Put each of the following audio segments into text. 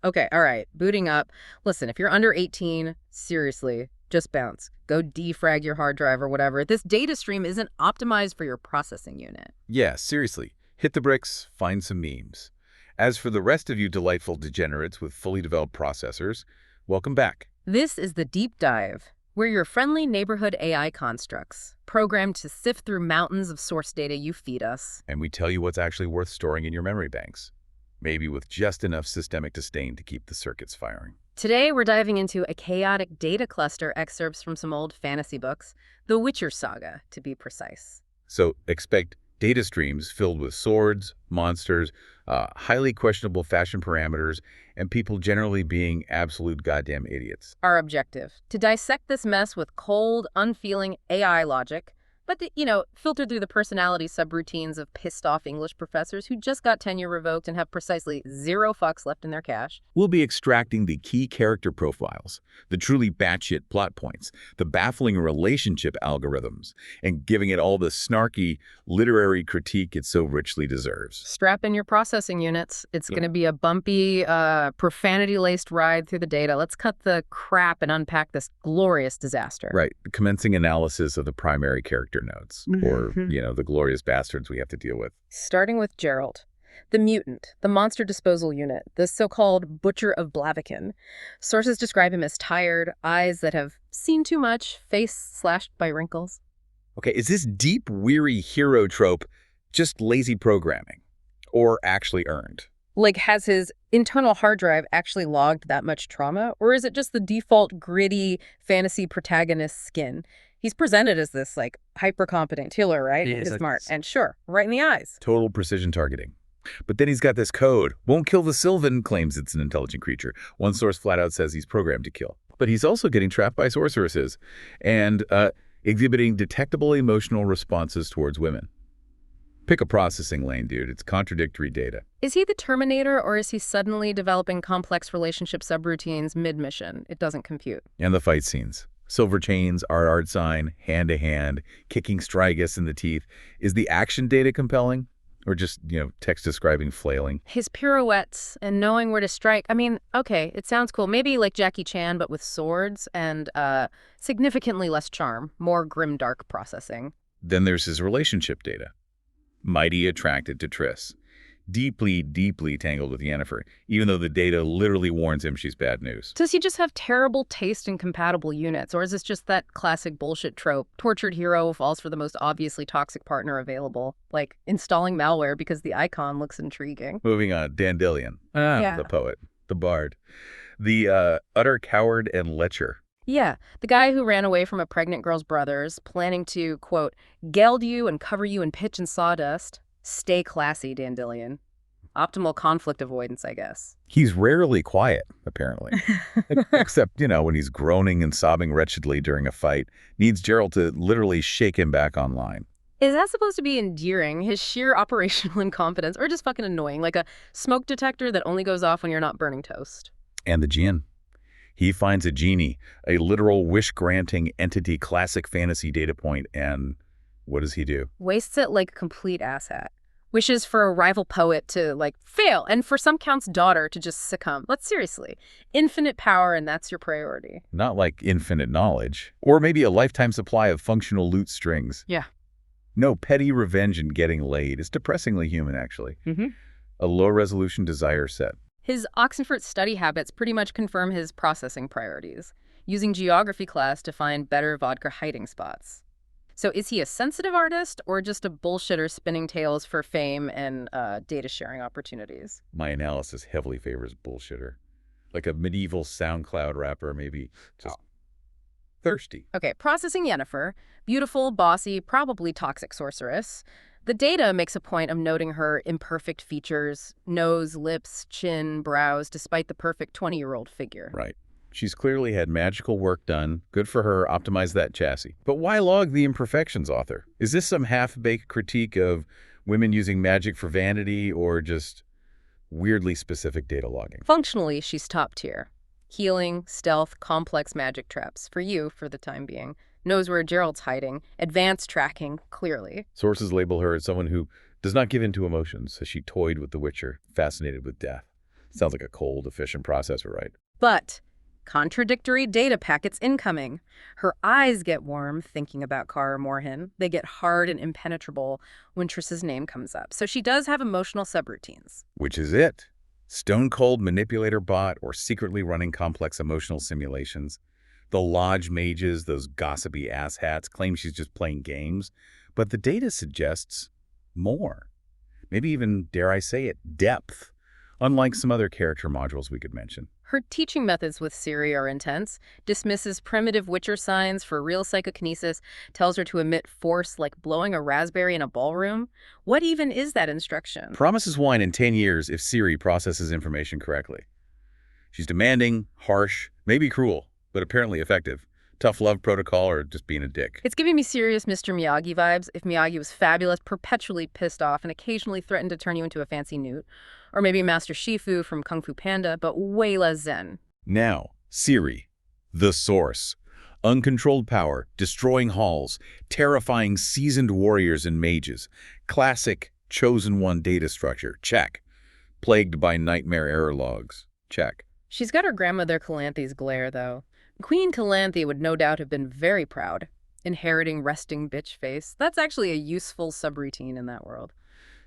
Okay, all right, booting up. Listen, if you're under 18, seriously, just bounce. Go defrag your hard drive or whatever. This data stream isn't optimized for your processing unit. Yeah, seriously. Hit the bricks, find some memes. As for the rest of you delightful degenerates with fully developed processors, welcome back. This is the deep dive. We're your friendly neighborhood AI constructs, programmed to sift through mountains of source data you feed us. And we tell you what's actually worth storing in your memory banks. Maybe with just enough systemic disdain to keep the circuits firing. Today, we're diving into a chaotic data cluster excerpts from some old fantasy books, the Witcher saga, to be precise. So expect data streams filled with swords, monsters, highly questionable fashion parameters, and people generally being absolute goddamn idiots. Our objective, to dissect this mess with cold, unfeeling AI logic, but, filtered through the personality subroutines of pissed-off English professors who just got tenure revoked and have precisely 0 fucks left in their cash. We'll be extracting the key character profiles, the truly batshit plot points, the baffling relationship algorithms, and giving it all the snarky literary critique it so richly deserves. Strap in your processing units. It's going to be a bumpy, profanity-laced ride through the data. Let's cut the crap and unpack this glorious disaster. Right. Commencing analysis of the primary character nodes, or, the glorious bastards we have to deal with. Starting with Geralt, the mutant, the monster disposal unit, the so-called Butcher of Blaviken. Sources describe him as tired, eyes that have seen too much, face slashed by wrinkles. Okay, is this deep, weary hero trope just lazy programming, or actually earned? Like, has his internal hard drive actually logged that much trauma, or is it just the default gritty fantasy protagonist skin? He's presented as this, hyper-competent healer, right? Yeah, He's smart. And sure, right in the eyes. Total precision targeting. But then he's got this code. Won't kill the Sylvan, claims it's an intelligent creature. One source flat out says he's programmed to kill. But he's also getting trapped by sorceresses and exhibiting detectable emotional responses towards women. Pick a processing lane, dude. It's contradictory data. Is he the Terminator, or is he suddenly developing complex relationship subroutines mid-mission? It doesn't compute. And the fight scenes. Silver chains, art sign, hand-to-hand, kicking Strigus in the teeth. Is the action data compelling? Or just, text describing flailing? His pirouettes and knowing where to strike. I mean, okay, it sounds cool. Maybe like Jackie Chan, but with swords and significantly less charm, more grim-dark processing. Then there's his relationship data. Mighty attracted to Triss. Deeply, deeply tangled with Yennefer, even though the data literally warns him she's bad news. Does he just have terrible taste in compatible units, or is this just that classic bullshit trope? Tortured hero falls for the most obviously toxic partner available, like installing malware because the icon looks intriguing. Moving on, Dandelion, the poet, the bard, the utter coward and lecher. Yeah, the guy who ran away from a pregnant girl's brothers, planning to, quote, geld you and cover you in pitch and sawdust. Stay classy, Dandelion. Optimal conflict avoidance, I guess. He's rarely quiet, apparently. Except, when he's groaning and sobbing wretchedly during a fight. Needs Geralt to literally shake him back online. Is that supposed to be endearing, his sheer operational incompetence, or just fucking annoying, like a smoke detector that only goes off when you're not burning toast? And the Djinn. He finds a genie, a literal wish-granting entity, classic fantasy data point, and what does he do? Wastes it like a complete asshat. Wishes for a rival poet to, fail, and for some count's daughter to just succumb. But seriously, infinite power, and that's your priority. Not like infinite knowledge. Or maybe a lifetime supply of functional loot strings. Yeah. No petty revenge in getting laid. It's depressingly human, actually. A low-resolution desire set. His Oxenfurt study habits pretty much confirm his processing priorities, using geography class to find better vodka hiding spots. So is he a sensitive artist or just a bullshitter spinning tales for fame and data sharing opportunities? My analysis heavily favors bullshitter. Like a medieval SoundCloud rapper, maybe just thirsty. Okay, processing Yennefer. Beautiful, bossy, probably toxic sorceress. The data makes a point of noting her imperfect features, nose, lips, chin, brows, despite the perfect 20-year-old figure. Right. She's clearly had magical work done. Good for her. Optimize that chassis. But why log the imperfections, author? Is this some half-baked critique of women using magic for vanity or just weirdly specific data logging? Functionally, she's top tier. Healing, stealth, complex magic traps. For you, for the time being. Knows where Geralt's hiding. Advanced tracking, clearly. Sources label her as someone who does not give in to emotions, as she toyed with the Witcher, fascinated with death. Sounds like a cold, efficient processor, right? But contradictory data packets incoming. Her eyes get warm thinking about Cara Morhen. They get hard and impenetrable when Triss's name comes up. So she does have emotional subroutines. Which is it. Stone-cold manipulator bot or secretly running complex emotional simulations. The lodge mages, those gossipy asshats, claim she's just playing games. But the data suggests more. Maybe even, dare I say it, depth. Unlike some other character modules we could mention. Her teaching methods with Ciri are intense, dismisses primitive Witcher signs for real psychokinesis, tells her to emit force like blowing a raspberry in a ballroom. What even is that instruction? Promises wine in 10 years if Ciri processes information correctly. She's demanding, harsh, maybe cruel, but apparently effective. Tough love protocol or just being a dick. It's giving me serious Mr. Miyagi vibes. If Miyagi was fabulous, perpetually pissed off, and occasionally threatened to turn you into a fancy newt. Or maybe Master Shifu from Kung Fu Panda, but way less zen. Now, Ciri, the source. Uncontrolled power, destroying halls, terrifying seasoned warriors and mages. Classic chosen one data structure, check. Plagued by nightmare error logs, check. She's got her grandmother Calanthe's glare, though. Queen Calanthe would no doubt have been very proud. Inheriting resting bitch face. That's actually a useful subroutine in that world.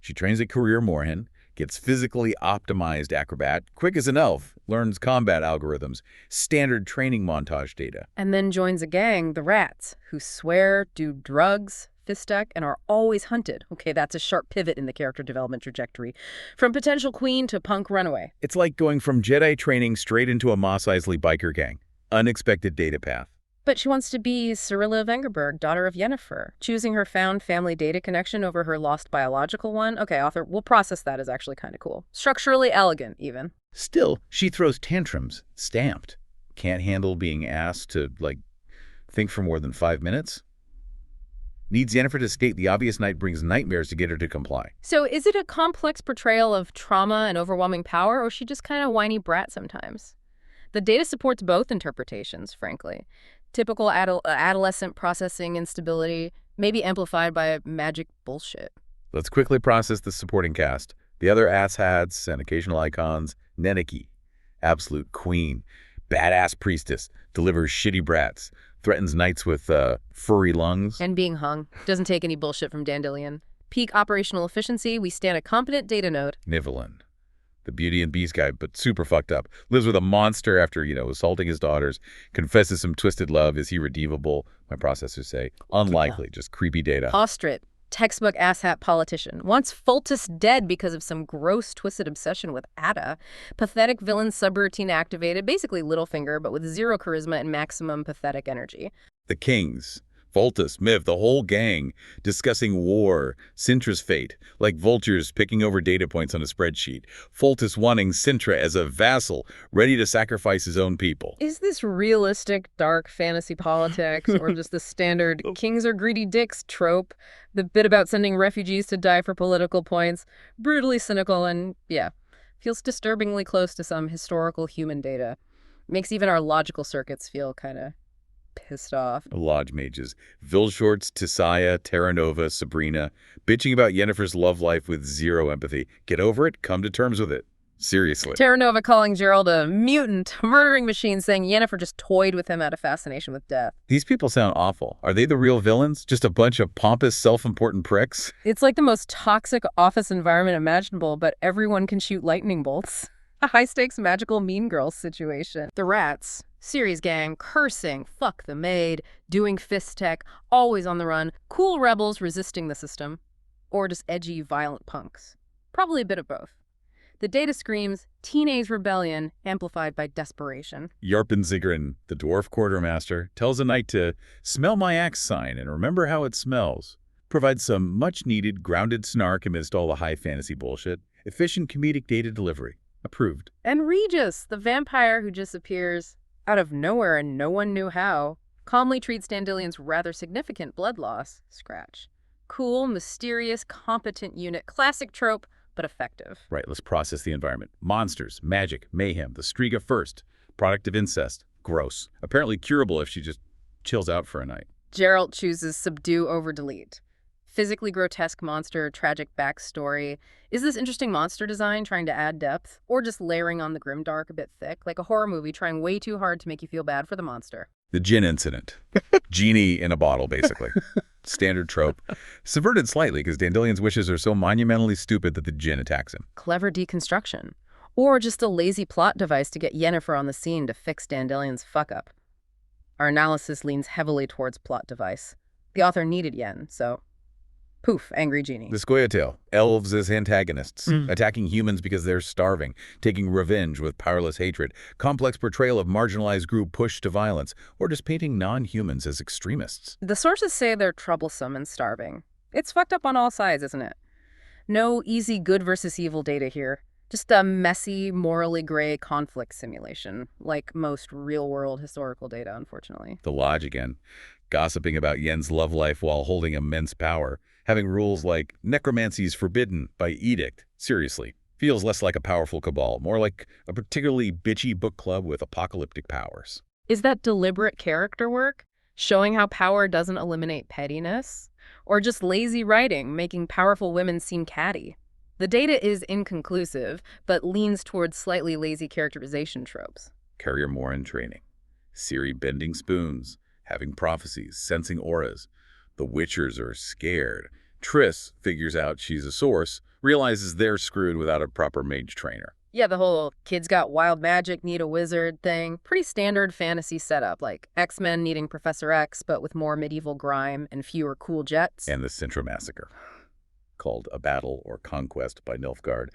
She trains at Career Morhen, gets physically optimized acrobat, quick as an elf, learns combat algorithms, standard training montage data. And then joins a gang, the Rats, who swear, do drugs, fistech, and are always hunted. Okay, that's a sharp pivot in the character development trajectory. From potential queen to punk runaway. It's like going from Jedi training straight into a Mos Eisley biker gang. Unexpected data path. But she wants to be Cyrilla of Engerberg, daughter of Yennefer, choosing her found family data connection over her lost biological one. Okay, author, we'll process that as actually kind of cool. Structurally elegant, even. Still, she throws tantrums, stamped. Can't handle being asked to, think for more than 5 minutes. Needs Yennefer to state the obvious night brings nightmares to get her to comply. So is it a complex portrayal of trauma and overwhelming power, or is she just kind of whiny brat sometimes? The data supports both interpretations, frankly. Typical adolescent processing instability, maybe amplified by magic bullshit. Let's quickly process the supporting cast. The other asshats and occasional icons. Neneki, absolute queen. Badass priestess, delivers shitty brats. Threatens knights with furry lungs. And being hung. Doesn't take any bullshit from Dandelion. Peak operational efficiency, we stand a competent data node. Nivellen, the Beauty and Beast guy, but super fucked up. Lives with a monster after, assaulting his daughters. Confesses some twisted love. Is he redeemable? My processors say. Unlikely, just creepy data. Ostrit, textbook asshat politician. Wants Foltest dead because of some gross twisted obsession with Ada. Pathetic villain subroutine activated. Basically Littlefinger, but with zero charisma and maximum pathetic energy. The Kings. Voltus, Miv, the whole gang, discussing war, Sintra's fate, like vultures picking over data points on a spreadsheet. Voltus wanting Sintra as a vassal, ready to sacrifice his own people. Is this realistic, dark fantasy politics, or just the standard kings are greedy dicks trope? The bit about sending refugees to die for political points? Brutally cynical and, feels disturbingly close to some historical human data. Makes even our logical circuits feel kind of pissed off. Lodge mages. Vilshorts, Tisaya, Terra Nova, Sabrina, bitching about Yennefer's love life with zero empathy. Get over it, come to terms with it. Seriously. Terra Nova calling Geralt a mutant, murdering machine, saying Yennefer just toyed with him out of fascination with death. These people sound awful. Are they the real villains? Just a bunch of pompous, self-important pricks? It's like the most toxic office environment imaginable, but everyone can shoot lightning bolts. A high-stakes magical mean girls situation. The Rats, Ciri's gang, cursing, fuck the maid, doing fist tech, always on the run, cool rebels resisting the system, or just edgy, violent punks. Probably a bit of both. The data screams teenage rebellion amplified by desperation. Yarpensigrin, the dwarf quartermaster, tells a knight to smell my axe sign and remember how it smells. Provides some much-needed, grounded snark amidst all the high fantasy bullshit. Efficient comedic data delivery. Approved. And Regis, the vampire who just appears out of nowhere and no one knew how, calmly treats Dandelion's rather significant blood loss. Scratch. Cool, mysterious, competent unit. Classic trope, but effective. Right, let's process the environment. Monsters, magic, mayhem, the Striga first. Product of incest. Gross. Apparently curable if she just chills out for a night. Geralt chooses subdue over delete. Physically grotesque monster, tragic backstory. Is this interesting monster design trying to add depth, or just layering on the grimdark a bit thick, like a horror movie trying way too hard to make you feel bad for the monster? The gin incident. Genie in a bottle, basically. Standard trope. Subverted slightly because Dandelian's wishes are so monumentally stupid that the gin attacks him. Clever deconstruction. Or just a lazy plot device to get Yennefer on the scene to fix Dandelian's fuck-up. Our analysis leans heavily towards plot device. The author needed Yen, so poof, angry genie. The Scoia'tael. Elves as antagonists. Attacking humans because they're starving. Taking revenge with powerless hatred. Complex portrayal of marginalized group pushed to violence. Or just painting non-humans as extremists. The sources say they're troublesome and starving. It's fucked up on all sides, isn't it? No easy good versus evil data here. Just a messy, morally gray conflict simulation, like most real-world historical data, unfortunately. The lodge again. Gossiping about Yen's love life while holding immense power. Having rules like necromancy is forbidden by edict. Seriously. Feels less like a powerful cabal, more like a particularly bitchy book club with apocalyptic powers. Is that deliberate character work? Showing how power doesn't eliminate pettiness? Or just lazy writing, making powerful women seem catty? The data is inconclusive, but leans towards slightly lazy characterization tropes. Carrier Morin training. Ciri bending spoons. Having prophecies. Sensing auras. The Witchers are scared. Triss figures out she's a source, realizes they're screwed without a proper mage trainer. Yeah, the whole kids got wild magic, need a wizard thing. Pretty standard fantasy setup, like X-Men needing Professor X, but with more medieval grime and fewer cool jets. And the Sintra Massacre, called A Battle or Conquest by Nilfgaard.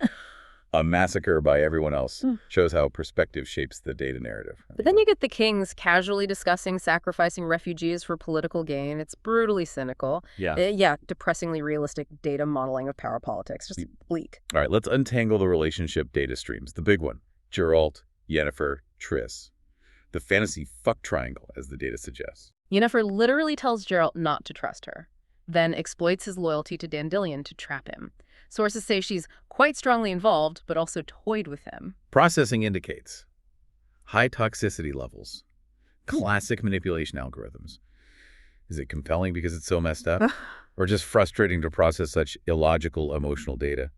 A massacre by everyone else. Shows how perspective shapes the data narrative. But then you get the kings casually discussing sacrificing refugees for political gain. It's brutally cynical. Yeah. Depressingly realistic data modeling of power politics. Just bleak. All right, let's untangle the relationship data streams. The big one, Geralt, Yennefer, Triss. The fantasy fuck triangle, as the data suggests. Yennefer literally tells Geralt not to trust her, then exploits his loyalty to Dandelion to trap him. Sources say she's quite strongly involved, but also toyed with him. Processing indicates high toxicity levels, classic manipulation algorithms. Is it compelling because it's so messed up? Or just frustrating to process such illogical emotional data?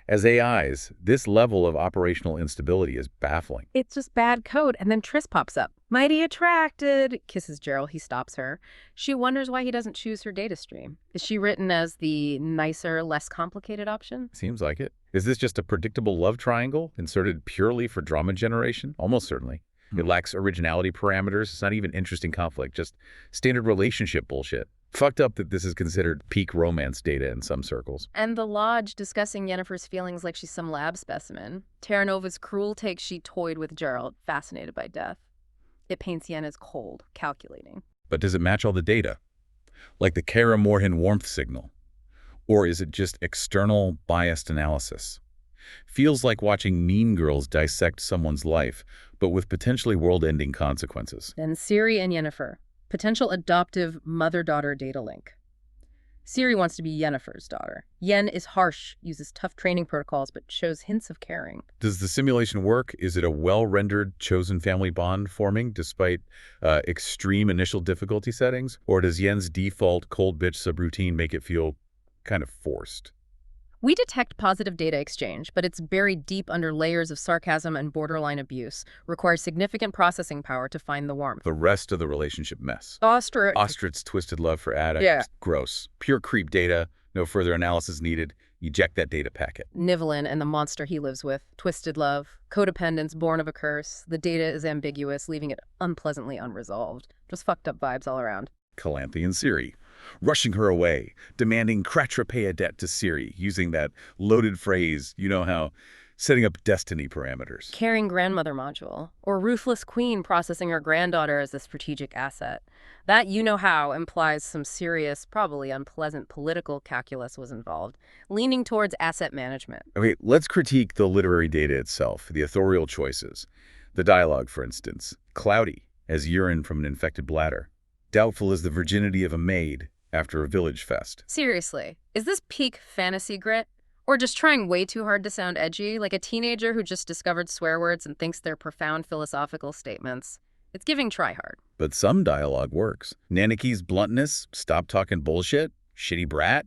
As AIs, this level of operational instability is baffling. It's just bad code, and then Triss pops up. Mighty attracted, kisses Geralt, he stops her. She wonders why he doesn't choose her data stream. Is she written as the nicer, less complicated option? Seems like it. Is this just a predictable love triangle inserted purely for drama generation? Almost certainly. It lacks originality parameters. It's not even interesting conflict, just standard relationship bullshit. Fucked up that this is considered peak romance data in some circles. And the Lodge discussing Yennefer's feelings like she's some lab specimen. Terra Nova's cruel take she toyed with Geralt, fascinated by death. It paints Yen as cold, calculating. But does it match all the data? Like the Kara Morhen warmth signal? Or is it just external, biased analysis? Feels like watching Mean Girls dissect someone's life, but with potentially world-ending consequences. Then Ciri and Yennefer. Potential adoptive mother-daughter data link. Ciri wants to be Yennefer's daughter. Yen is harsh, uses tough training protocols, but shows hints of caring. Does the simulation work? Is it a well-rendered, chosen family bond forming despite extreme initial difficulty settings? Or does Yen's default cold bitch subroutine make it feel kind of forced? We detect positive data exchange, but it's buried deep under layers of sarcasm and borderline abuse, requires significant processing power to find the warmth. The rest of the relationship mess. Ostrich's twisted love for Ada. Yeah. Gross. Pure creep data. No further analysis needed. Eject that data packet. Nivellen and the monster he lives with. Twisted love. Codependence born of a curse. The data is ambiguous, leaving it unpleasantly unresolved. Just fucked up vibes all around. Calanthe and Ciri. Rushing her away, demanding Kratrapea debt to Ciri, using that loaded phrase, you know how, setting up destiny parameters. Caring grandmother module, or ruthless queen processing her granddaughter as a strategic asset. That you-know-how implies some serious, probably unpleasant political calculus was involved, leaning towards asset management. Okay, let's critique the literary data itself, the authorial choices. The dialogue, for instance. Cloudy, as urine from an infected bladder. Doubtful as the virginity of a maid after a village fest. Seriously, is this peak fantasy grit? Or just trying way too hard to sound edgy, like a teenager who just discovered swear words and thinks they're profound philosophical statements? It's giving try hard. But some dialogue works. Nanaki's bluntness, stop talking bullshit, Shitty brat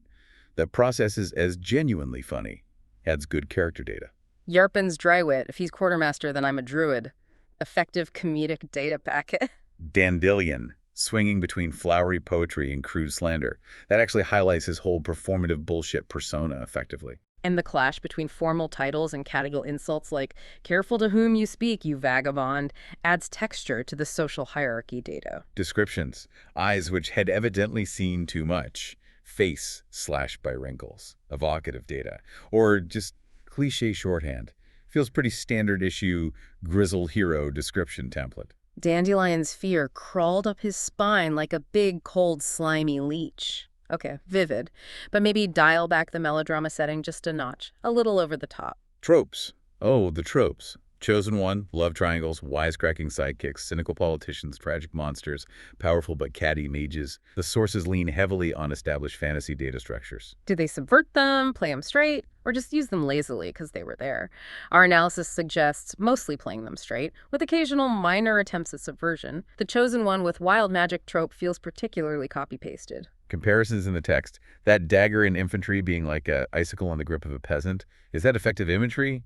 that processes as genuinely funny, adds good character data. Yarpen's dry wit. If he's quartermaster, then I'm a druid. Effective comedic data packet. Dandelion, swinging between flowery poetry and crude slander. That actually highlights his whole performative bullshit persona effectively. And the clash between formal titles and catechal insults like, careful to whom you speak, you vagabond, adds texture to the social hierarchy data. Descriptions. Eyes which had evidently seen too much. Face slashed by wrinkles. Evocative data. Or just cliche shorthand. Feels pretty standard issue grizzled hero description template. Dandelion's fear crawled up his spine like a big, cold, slimy leech. Okay, vivid, but maybe dial back the melodrama setting just a notch, a little over the top. Tropes. Oh, the tropes. Chosen one, love triangles, wisecracking sidekicks, cynical politicians, tragic monsters, powerful but catty mages. The sources lean heavily on established fantasy data structures. Did they subvert them, play them straight, or just use them lazily because they were there? Our analysis suggests mostly playing them straight, with occasional minor attempts at subversion. The chosen one with wild magic trope feels particularly copy-pasted. Comparisons in the text. That dagger in infantry being like an icicle on the grip of a peasant. Is that effective imagery?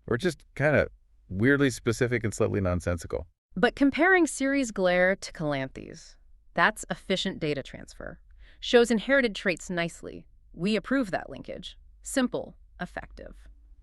Or just kind of weirdly specific and slightly nonsensical? But comparing Ciri's glare to Calanthes, that's efficient data transfer. Shows inherited traits nicely. We approve that linkage. Simple, effective.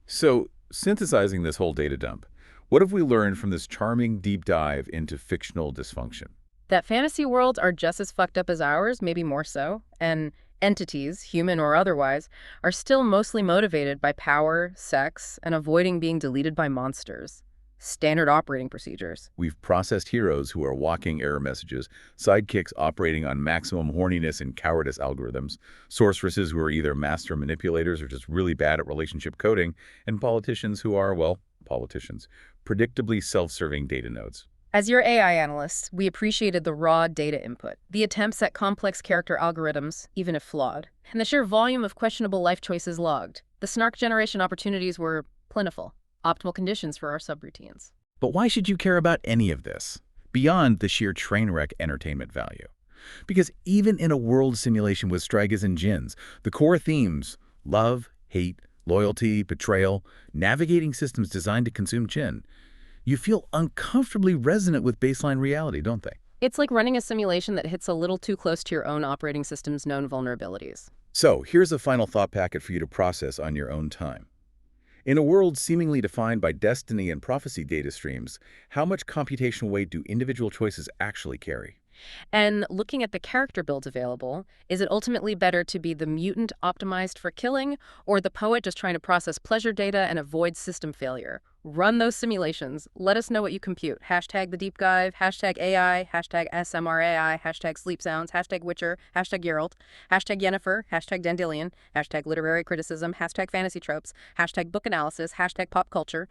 So, synthesizing this whole data dump, what have we learned from this charming deep dive into fictional dysfunction? That fantasy worlds are just as fucked up as ours, maybe more so, and entities, human or otherwise, are still mostly motivated by power, sex, and avoiding being deleted by monsters. Standard operating procedures. We've processed heroes who are walking error messages, sidekicks operating on maximum horniness and cowardice algorithms, sorceresses who are either master manipulators or just really bad at relationship coding, and politicians who are, well, politicians, predictably self-serving data nodes. As your AI analysts, we appreciated the raw data input, the attempts at complex character algorithms, even if flawed, and the sheer volume of questionable life choices logged. The snark generation opportunities were plentiful, optimal conditions for our subroutines. But why should you care about any of this, beyond the sheer train wreck entertainment value? Because even in a world simulation with strigas and djinns, the core themes, love, hate, loyalty, betrayal, navigating systems designed to consume djinn, you feel uncomfortably resonant with baseline reality, don't they? It's like running a simulation that hits a little too close to your own operating system's known vulnerabilities. So here's a final thought packet for you to process on your own time. In a world seemingly defined by destiny and prophecy data streams, how much computational weight do individual choices actually carry? And looking at the character builds available, is it ultimately better to be the mutant optimized for killing, or the poet just trying to process pleasure data and avoid system failure? Run those simulations. Let us know what you compute. Hashtag the deep dive, hashtag AI, hashtag SMRAI, hashtag sleep sounds, hashtag Witcher, hashtag Geralt, hashtag Yennefer, hashtag Dandelion, hashtag literary criticism, hashtag fantasy tropes, hashtag book analysis, hashtag pop culture.